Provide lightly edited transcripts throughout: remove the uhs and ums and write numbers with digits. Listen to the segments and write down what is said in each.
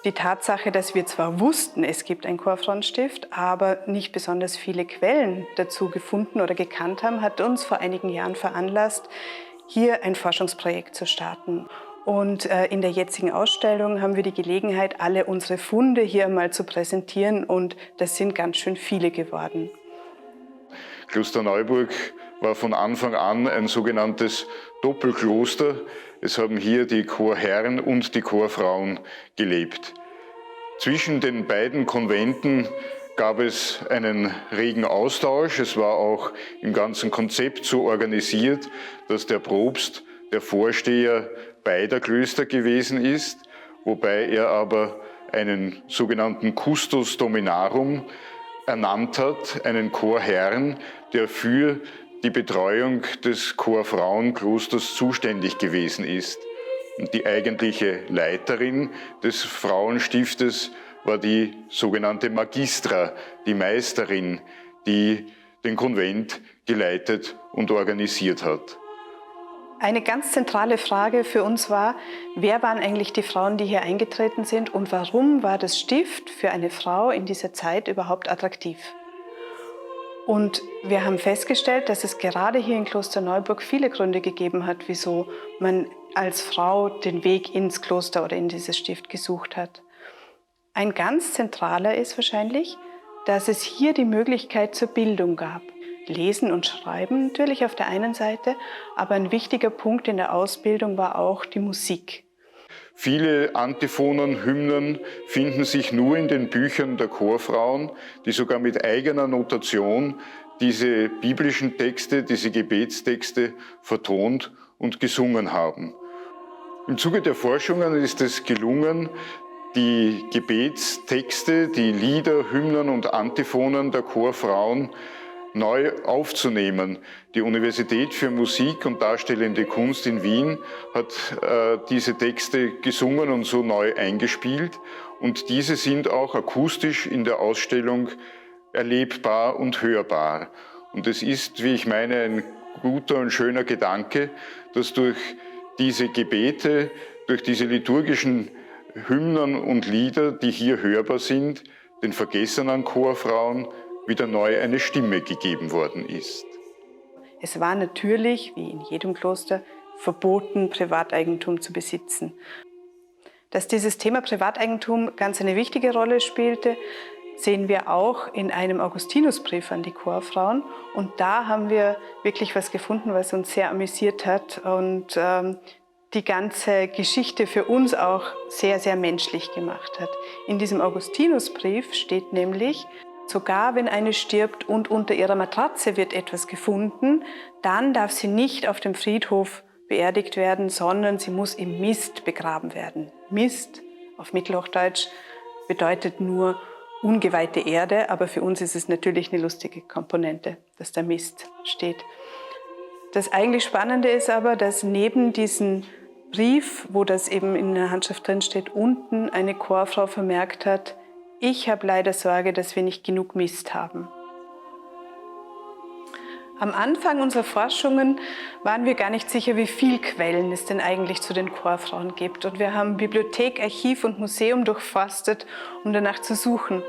Die Tatsache, dass wir zwar wussten, es gibt ein Chorfrauenstift, aber nicht besonders viele Quellen dazu gefunden oder gekannt haben, hat uns vor einigen Jahren veranlasst, hier ein Forschungsprojekt zu starten. Und in der jetzigen Ausstellung haben wir die Gelegenheit, alle unsere Funde hier einmal zu präsentieren, und das sind ganz schön viele geworden. Klosterneuburg war von Anfang an ein sogenanntes Doppelkloster. Es haben hier die Chorherren und die Chorfrauen gelebt. Zwischen den beiden Konventen gab es einen regen Austausch. Es war auch im ganzen Konzept so organisiert, dass der Propst der Vorsteher beider Klöster gewesen ist, wobei er aber einen sogenannten Custos Dominarum ernannt hat, einen Chorherrn, der für die Betreuung des Chorfrauenklosters zuständig gewesen ist. Und die eigentliche Leiterin des Frauenstiftes war die sogenannte Magistra, die Meisterin, die den Konvent geleitet und organisiert hat. Eine ganz zentrale Frage für uns war, wer waren eigentlich die Frauen, die hier eingetreten sind, und warum war das Stift für eine Frau in dieser Zeit überhaupt attraktiv? Und wir haben festgestellt, dass es gerade hier in Klosterneuburg viele Gründe gegeben hat, wieso man als Frau den Weg ins Kloster oder in dieses Stift gesucht hat. Ein ganz zentraler ist wahrscheinlich, dass es hier die Möglichkeit zur Bildung gab. Lesen und Schreiben natürlich auf der einen Seite, aber ein wichtiger Punkt in der Ausbildung war auch die Musik. Viele Antiphonen, Hymnen finden sich nur in den Büchern der Chorfrauen, die sogar mit eigener Notation diese biblischen Texte, diese Gebetstexte vertont und gesungen haben. Im Zuge der Forschungen ist es gelungen, die Gebetstexte, die Lieder, Hymnen und Antiphonen der Chorfrauen neu aufzunehmen. Die Universität für Musik und Darstellende Kunst in Wien hat diese Texte gesungen und so neu eingespielt. Und diese sind auch akustisch in der Ausstellung erlebbar und hörbar. Und es ist, wie ich meine, ein guter und schöner Gedanke, dass durch diese Gebete, durch diese liturgischen Hymnen und Lieder, die hier hörbar sind, den vergessenen Chorfrauen wieder neu eine Stimme gegeben worden ist. Es war natürlich, wie in jedem Kloster, verboten, Privateigentum zu besitzen. Dass dieses Thema Privateigentum ganz eine wichtige Rolle spielte, sehen wir auch in einem Augustinusbrief an die Chorfrauen. Und da haben wir wirklich was gefunden, was uns sehr amüsiert hat und die ganze Geschichte für uns auch sehr, sehr menschlich gemacht hat. In diesem Augustinusbrief steht nämlich: Sogar wenn eine stirbt und unter ihrer Matratze wird etwas gefunden, dann darf sie nicht auf dem Friedhof beerdigt werden, sondern sie muss im Mist begraben werden. Mist auf Mittelhochdeutsch bedeutet nur ungeweihte Erde, aber für uns ist es natürlich eine lustige Komponente, dass da Mist steht. Das eigentlich Spannende ist aber, dass neben diesem Brief, wo das eben in der Handschrift drin steht, unten eine Chorfrau vermerkt hat: Ich habe leider Sorge, dass wir nicht genug Mist haben. Am Anfang unserer Forschungen waren wir gar nicht sicher, wie viele Quellen es denn eigentlich zu den Chorfrauen gibt. Und wir haben Bibliothek, Archiv und Museum durchforstet, um danach zu suchen.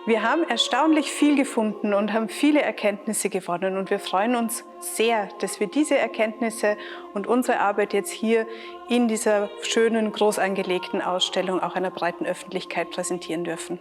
Wir haben erstaunlich viel gefunden und haben viele Erkenntnisse gewonnen. Und wir freuen uns sehr, dass wir diese Erkenntnisse und unsere Arbeit jetzt hier in dieser schönen, groß angelegten Ausstellung auch einer breiten Öffentlichkeit präsentieren dürfen.